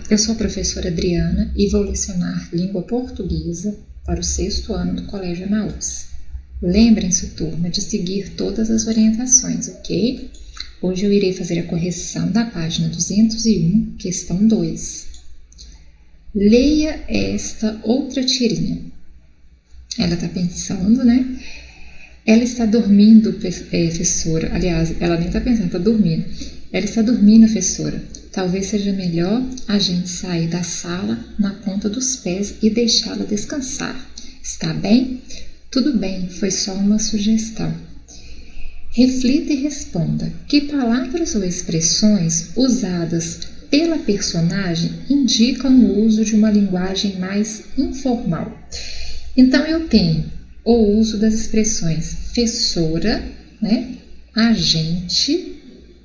eu sou a professora Adriana e vou lecionar língua portuguesa para o 6º ano do Colégio Emaús. Lembrem-se, turma, de seguir todas as orientações, ok? Hoje eu irei fazer a correção da página 201, questão 2. Leia esta outra tirinha. Ela está pensando, né? Ela está dormindo, professora. Aliás, ela nem está pensando, está dormindo. Ela está dormindo, professora. Talvez seja melhor a gente sair da sala na ponta dos pés e deixá-la descansar. Está bem? Tudo bem, foi só uma sugestão. Reflita e responda. Que palavras ou expressões usadas pela personagem indicam o uso de uma linguagem mais informal? Então, eu tenho o uso das expressões professora, né, agente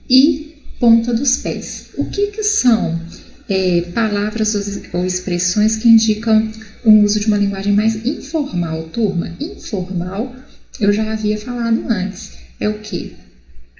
e ponta dos pés. O que são palavras ou expressões que indicam o uso de uma linguagem mais informal, turma? Informal, eu já havia falado antes, é o quê?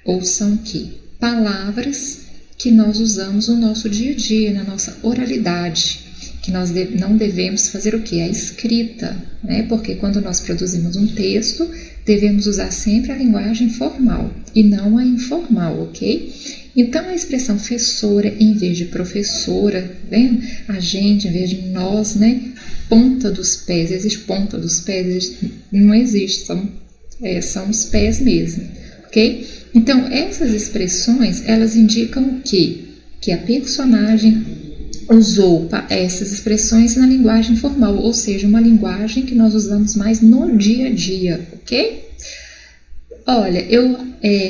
Ou são o quê? Palavras que nós usamos no nosso dia a dia, na nossa oralidade, que nós não devemos fazer o quê? A escrita, né? Porque quando nós produzimos um texto, devemos usar sempre a linguagem formal e não a informal, ok? Então, a expressão professora em vez de professora, vendo? A gente em vez de nós, né? Ponta dos pés, existe ponta dos pés? Não existe, são os pés mesmo, ok? Então, essas expressões, elas indicam o quê? Que a personagem usou essas expressões na linguagem formal, ou seja, uma linguagem que nós usamos mais no dia a dia, ok? Olha, eu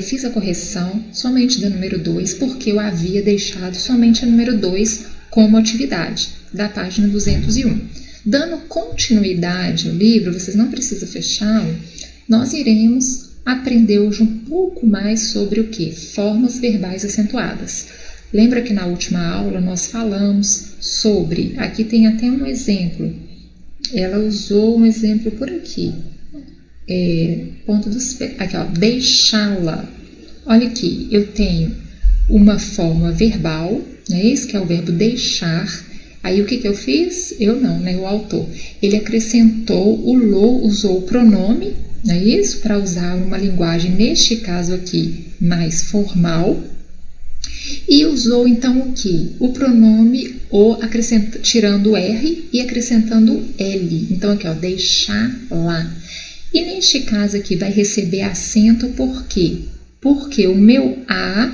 fiz a correção somente da número 2, porque eu havia deixado somente a número 2 como atividade, da página 201. Dando continuidade ao livro, vocês não precisam fechá-lo, nós iremos aprender hoje um pouco mais sobre o que? Formas verbais acentuadas. Lembra que na última aula nós falamos sobre, aqui tem até um exemplo, ela usou um exemplo por aqui, ponto dos pés, aqui ó, deixá-la. Olha aqui, eu tenho uma forma verbal, né, esse que é o verbo deixar. Aí o que eu fiz? Eu não, né, o autor. Ele acrescentou o lo, usou o pronome, não é isso? Para usar uma linguagem, neste caso aqui, mais formal. E usou então o que? O pronome o tirando o R e acrescentando o L. Então aqui ó, deixar lá. E neste caso aqui vai receber acento por quê? Porque o meu A,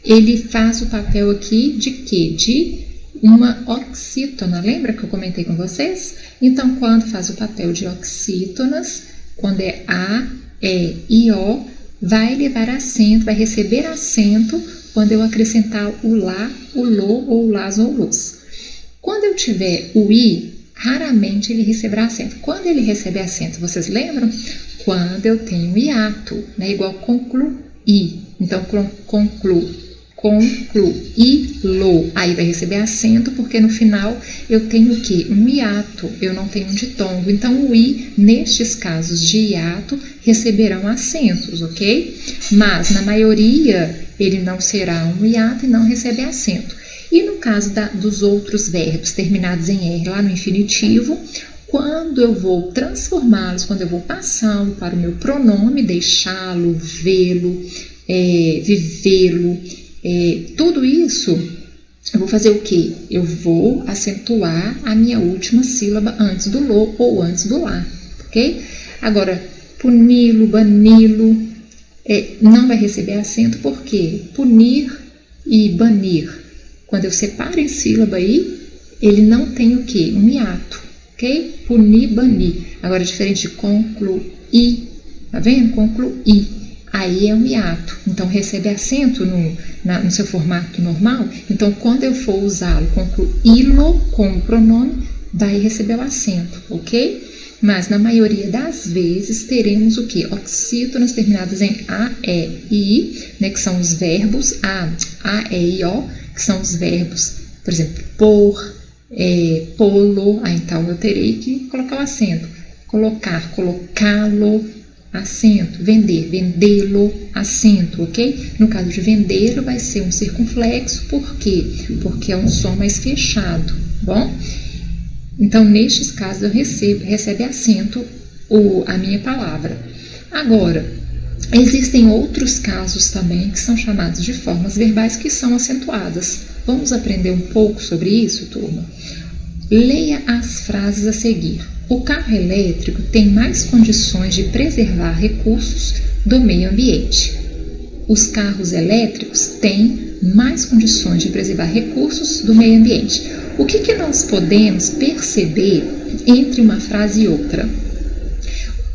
ele faz o papel aqui de quê? De uma oxítona. Lembra que eu comentei com vocês? Então quando faz o papel de oxítonas, quando é A, E e O, vai levar acento, vai receber acento quando eu acrescentar o lá, o lo ou o las ou los. Quando eu tiver o i, raramente ele receberá acento. Quando ele receber acento, vocês lembram? Quando eu tenho hiato, né? Igual concluir. Então, concluir, lo. Aí vai receber acento, porque no final eu tenho o quê? Um hiato, eu não tenho um ditongo. Então, o i, nestes casos de hiato, receberão acentos, ok? Mas, na maioria, ele não será um hiato e não recebe acento. E no caso dos outros verbos terminados em R, lá no infinitivo, quando eu vou transformá-los, quando eu vou passá-lo para o meu pronome, deixá-lo, vê-lo, vivê-lo, tudo isso, eu vou fazer o quê? Eu vou acentuar a minha última sílaba antes do lo ou antes do lá, ok? Agora, puni-lo, bani-lo, não vai receber acento, porque punir e banir, quando eu separo em sílaba aí, ele não tem o quê? Um hiato, ok? Punir, banir. Agora, diferente de concluir, tá vendo? Concluir. Aí é um hiato, então recebe acento no seu formato normal. Então, quando eu for usá-lo, concluí-lo como pronome, vai receber o acento, ok? Mas na maioria das vezes teremos o que? Oxítonas terminadas em A, E e I, né, que são os verbos A, E e O, que são os verbos, por exemplo, por, polo. Então eu terei que colocar o acento. Colocar, colocá-lo. acento. Vender, vendê-lo, acento, ok? No caso de vendê-lo, vai ser um circunflexo, por quê? Porque é um som mais fechado, bom? Então, nestes casos, eu recebe acento a minha palavra. Agora, existem outros casos também que são chamados de formas verbais que são acentuadas. Vamos aprender um pouco sobre isso, turma? Leia as frases a seguir. O carro elétrico tem mais condições de preservar recursos do meio ambiente. Os carros elétricos têm mais condições de preservar recursos do meio ambiente. O que nós podemos perceber entre uma frase e outra?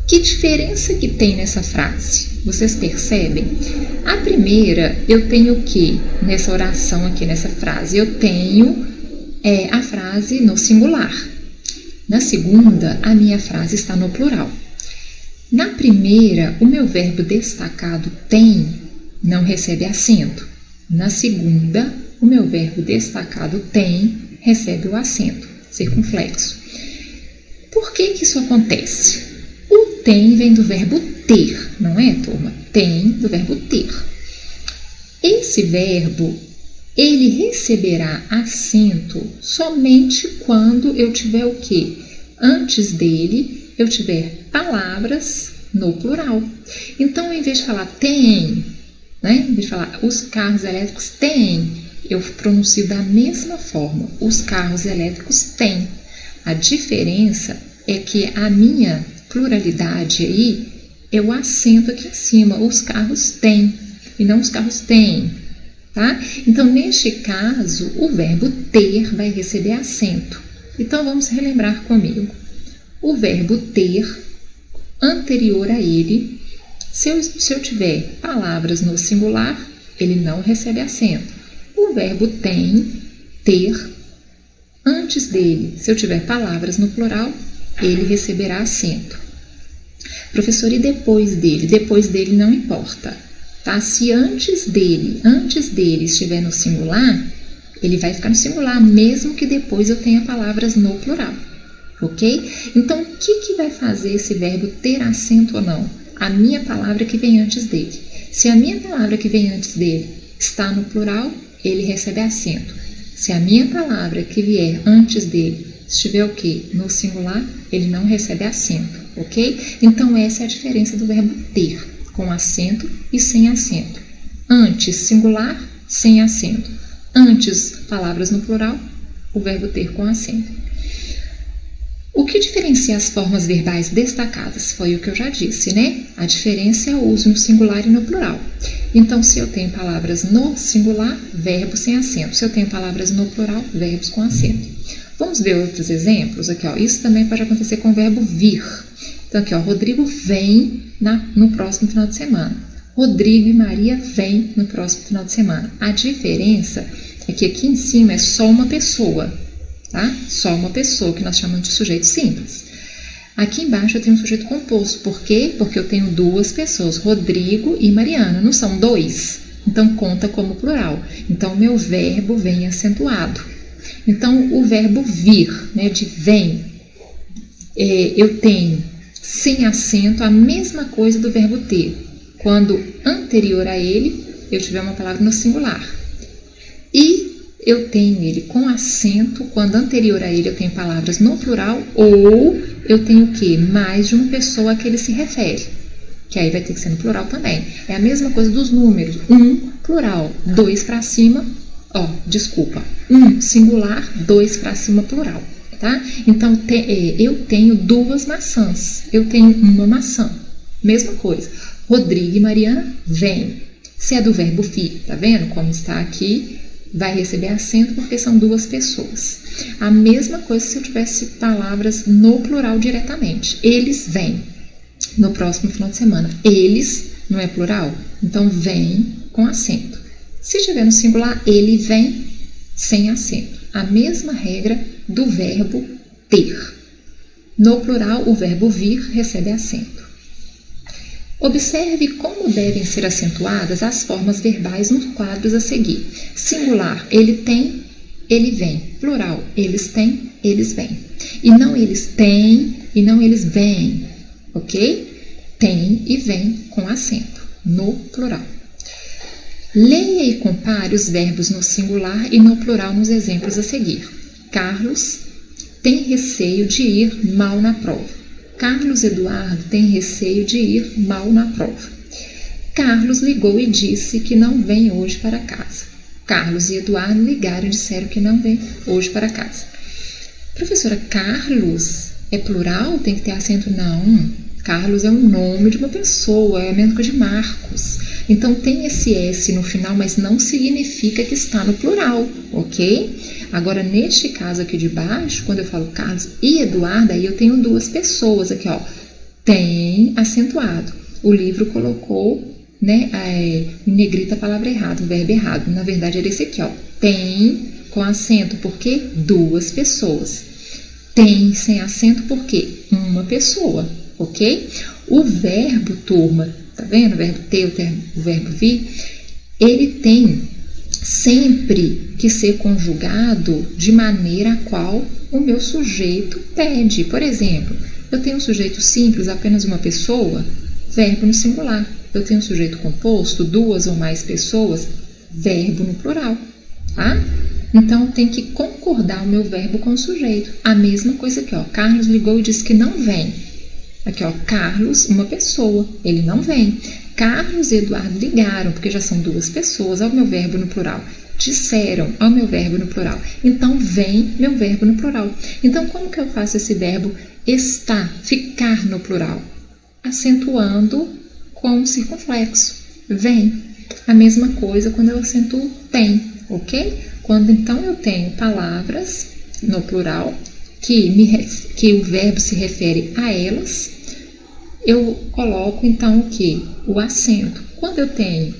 Que diferença que tem nessa frase? Vocês percebem? A primeira, eu tenho o que nessa oração aqui, nessa frase? Eu tenho a frase no singular. Na segunda, a minha frase está no plural. Na primeira, o meu verbo destacado tem não recebe acento. Na segunda, o meu verbo destacado tem recebe o acento, circunflexo. Por que isso acontece? O tem vem do verbo ter, não é, turma? Tem do verbo ter. Esse verbo, ele receberá acento somente quando eu tiver o quê? Antes dele, eu tiver palavras no plural. Então, em vez de falar tem, né? Em vez de falar os carros elétricos têm, eu pronuncio da mesma forma. Os carros elétricos têm. A diferença é que a minha pluralidade aí, eu acento aqui em cima. Os carros têm e não os carros têm. Tá? Então, neste caso, o verbo ter vai receber acento. Então, vamos relembrar comigo. O verbo ter, anterior a ele, se eu tiver palavras no singular, ele não recebe acento. O verbo tem, ter, antes dele, se eu tiver palavras no plural, ele receberá acento. Professor, e depois dele? Depois dele não importa. Tá? Se antes dele estiver no singular, ele vai ficar no singular, mesmo que depois eu tenha palavras no plural, ok? Então, o que vai fazer esse verbo ter acento ou não? A minha palavra que vem antes dele. Se a minha palavra que vem antes dele está no plural, ele recebe acento. Se a minha palavra que vier antes dele estiver o quê? No singular, ele não recebe acento, ok? Então, essa é a diferença do verbo ter, com acento e sem acento. Antes, singular, sem acento. Antes, palavras no plural, o verbo ter com acento. O que diferencia as formas verbais destacadas? Foi o que eu já disse, né? A diferença é o uso no singular e no plural. Então, se eu tenho palavras no singular, verbo sem acento. Se eu tenho palavras no plural, verbos com acento. Vamos ver outros exemplos aqui, ó. Isso também pode acontecer com o verbo vir. Então, aqui, ó, Rodrigo vem no próximo final de semana. Rodrigo e Maria vêm no próximo final de semana. A diferença é que aqui em cima é só uma pessoa, tá? Só uma pessoa, que nós chamamos de sujeito simples. Aqui embaixo eu tenho um sujeito composto. Por quê? Porque eu tenho duas pessoas, Rodrigo e Mariana. Não são dois? Então, conta como plural. Então, meu verbo vem acentuado. Então, o verbo vir, né, de vem, eu tenho sem acento a mesma coisa do verbo ter. Quando anterior a ele, eu tiver uma palavra no singular. E eu tenho ele com acento quando anterior a ele eu tenho palavras no plural, ou eu tenho o quê? Mais de uma pessoa a que ele se refere. Que aí vai ter que ser no plural também. É a mesma coisa dos números. 1, plural. 2 para cima, desculpa. 1, singular. 2 para cima, plural. Tá? Então, eu tenho duas maçãs. Eu tenho uma maçã. Mesma coisa. Rodrigo e Mariana vêm. Se é do verbo vir, tá vendo como está aqui? Vai receber acento porque são duas pessoas. A mesma coisa se eu tivesse palavras no plural diretamente. Eles vêm no próximo final de semana. Eles não é plural? Então, vem com acento. Se estiver no singular, ele vem sem acento. A mesma regra do verbo ter. No plural, o verbo vir recebe acento. Observe como devem ser acentuadas as formas verbais nos quadros a seguir. Singular, ele tem, ele vem. Plural, eles têm, eles vêm. E não eles têm, e não eles vêm. Ok? tem e vem com acento, no plural. Leia e compare os verbos no singular e no plural nos exemplos a seguir. Carlos tem receio de ir mal na prova. Carlos Eduardo tem receio de ir mal na prova. Carlos ligou e disse que não vem hoje para casa. Carlos e Eduardo ligaram e disseram que não vem hoje para casa. Professora, Carlos é plural? Tem que ter acento? Não. Carlos é o nome de uma pessoa, é a mesma coisa de Marcos. Então tem esse S no final, mas não significa que está no plural, ok? Agora, neste caso aqui de baixo, quando eu falo Carlos e Eduardo, aí eu tenho duas pessoas aqui, ó. Tem acentuado. O livro colocou, né, em negrita a palavra errada, o verbo errado. Na verdade, era esse aqui, ó. Tem com acento, porque duas pessoas. Tem sem acento, porque uma pessoa, ok? O verbo, turma, tá vendo? O verbo ter, o verbo vir, ele tem sempre que ser conjugado de maneira a qual o meu sujeito pede. Por exemplo, eu tenho um sujeito simples, apenas uma pessoa, verbo no singular. Eu tenho um sujeito composto, duas ou mais pessoas, verbo no plural, tá? Então, tem que concordar o meu verbo com o sujeito. A mesma coisa aqui, ó. Carlos ligou e disse que não vem. Aqui, ó. Carlos, uma pessoa. Ele não vem. Carlos e Eduardo ligaram, porque já são duas pessoas, ao meu verbo no plural. Disseram ao meu verbo no plural. Então, vem meu verbo no plural. Então, como que eu faço esse verbo estar, ficar no plural? Acentuando com o circunflexo. Vem. A mesma coisa quando eu acentuo tem, ok? Quando então eu tenho palavras no plural que o verbo se refere a elas, eu coloco então o que? O acento. Quando eu tenho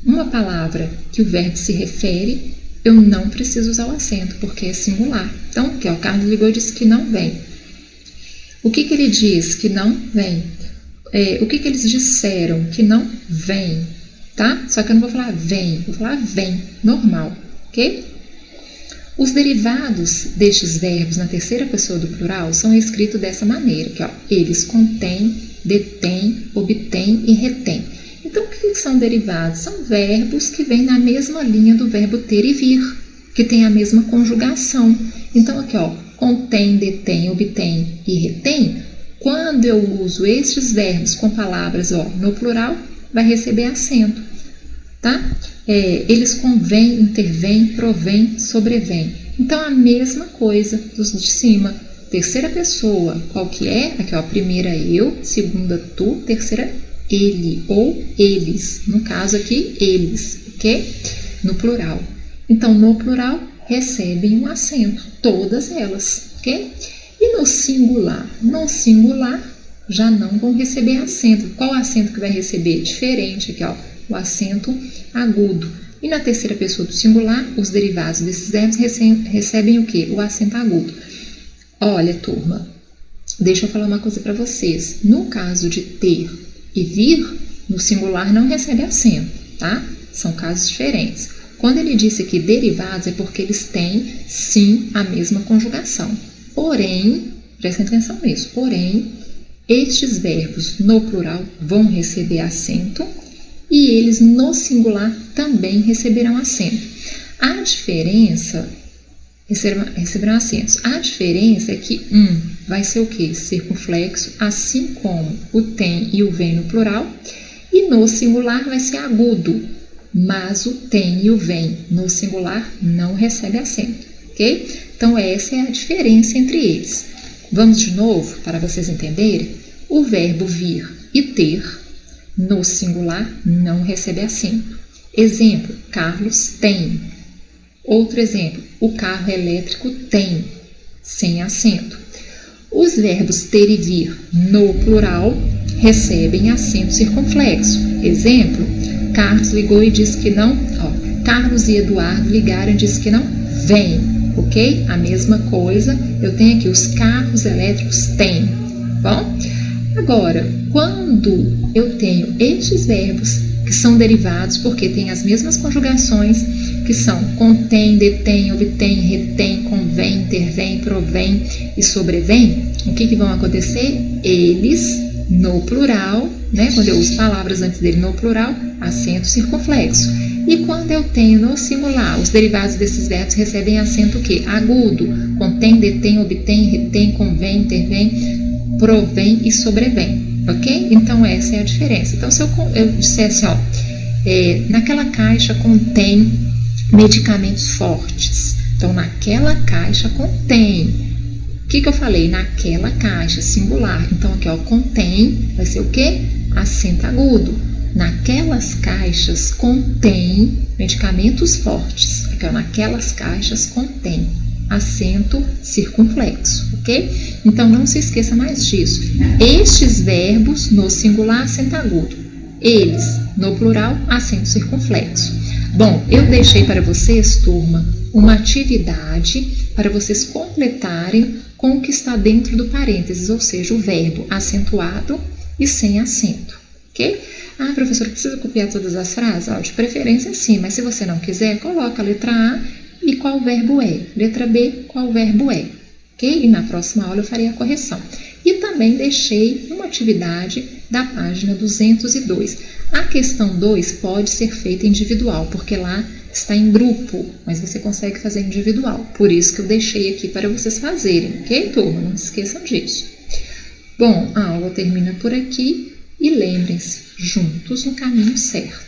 uma palavra que o verbo se refere, eu não preciso usar o acento, porque é singular. Então, aqui, ó, Carlos ligou e disse que não vem. O que ele diz? Que não vem. O que eles disseram? Que não vem, tá? Só que eu não vou falar vem, vou falar vem, normal, ok? Os derivados destes verbos na terceira pessoa do plural são escritos dessa maneira, que ó, eles contêm, detêm, obtêm e retêm. Então, o que são derivados? São verbos que vêm na mesma linha do verbo ter e vir, que tem a mesma conjugação. Então, aqui, ó, contém, detém, obtém e retém. Quando eu uso estes verbos com palavras, ó, no plural, vai receber acento, tá? Eles convêm, intervêm, provêm, sobrevêm. Então, a mesma coisa dos de cima. Terceira pessoa, qual que é? Aqui, ó, primeira eu, segunda tu, terceira ele ou eles. No caso aqui, eles, ok? No plural. Então, no plural, recebem um acento, todas elas, ok? E no singular? No singular, já não vão receber acento. Qual acento que vai receber? Diferente aqui, ó, o acento agudo. E na terceira pessoa do singular, os derivados desses verbos recebem o quê? O acento agudo. Olha, turma, deixa eu falar uma coisa para vocês. No caso de ter e vir, no singular não recebe acento, tá? São casos diferentes. Quando ele disse aqui derivados, é porque eles têm, sim, a mesma conjugação. Porém, prestem atenção nisso, porém, estes verbos no plural vão receber acento e eles no singular também receberão acento. A diferença, receberão acentos. A diferença é que vai ser o quê? Circunflexo, assim como o tem e o vem no plural, e no singular vai ser agudo, mas o tem e o vem no singular não recebe acento, ok? Então, essa é a diferença entre eles. Vamos de novo, para vocês entenderem. O verbo vir e ter, no singular, não recebe acento. Exemplo, Carlos tem. Outro exemplo, o carro elétrico tem, sem acento. Os verbos ter e vir, no plural, recebem acento circunflexo. Exemplo, Carlos ligou e disse que não. Ó, Carlos e Eduardo ligaram e disse que não vem. Ok? A mesma coisa, eu tenho aqui os carros elétricos têm, bom? Agora, quando eu tenho estes verbos que são derivados porque têm as mesmas conjugações, que são contém, detém, obtém, retém, convém, intervém, provém e sobrevém, o que vão acontecer? Eles no plural, né? Quando eu uso palavras antes dele no plural, acento circunflexo. E quando eu tenho no singular, os derivados desses verbos recebem acento o quê? Agudo. Contém, detém, obtém, retém, convém, intervém, provém e sobrevém. Ok? Então essa é a diferença. Então se eu dissesse, ó, naquela caixa contém medicamentos fortes. Então naquela caixa contém. O que eu falei? Naquela caixa, singular. Então aqui, ó, contém, vai ser o quê? Acento agudo. Naquelas caixas contém medicamentos fortes. Aqui, ó, naquelas caixas contém acento circunflexo, ok? Então não se esqueça mais disso. Estes verbos no singular, acento agudo. Eles no plural, acento circunflexo. Bom, eu deixei para vocês, turma, uma atividade para vocês completarem com o que está dentro do parênteses, ou seja, o verbo acentuado e sem acento, ok? Ah, professora, precisa copiar todas as frases? Ó, de preferência sim, mas se você não quiser, coloca a letra A e qual verbo é. Letra B, qual verbo é, ok? E na próxima aula eu farei a correção. E também deixei uma atividade da página 202. A questão 2 pode ser feita individual, porque lá está em grupo, mas você consegue fazer individual. Por isso que eu deixei aqui para vocês fazerem, ok, turma? Não se esqueçam disso. Bom, a aula termina por aqui e lembrem-se, juntos no caminho certo.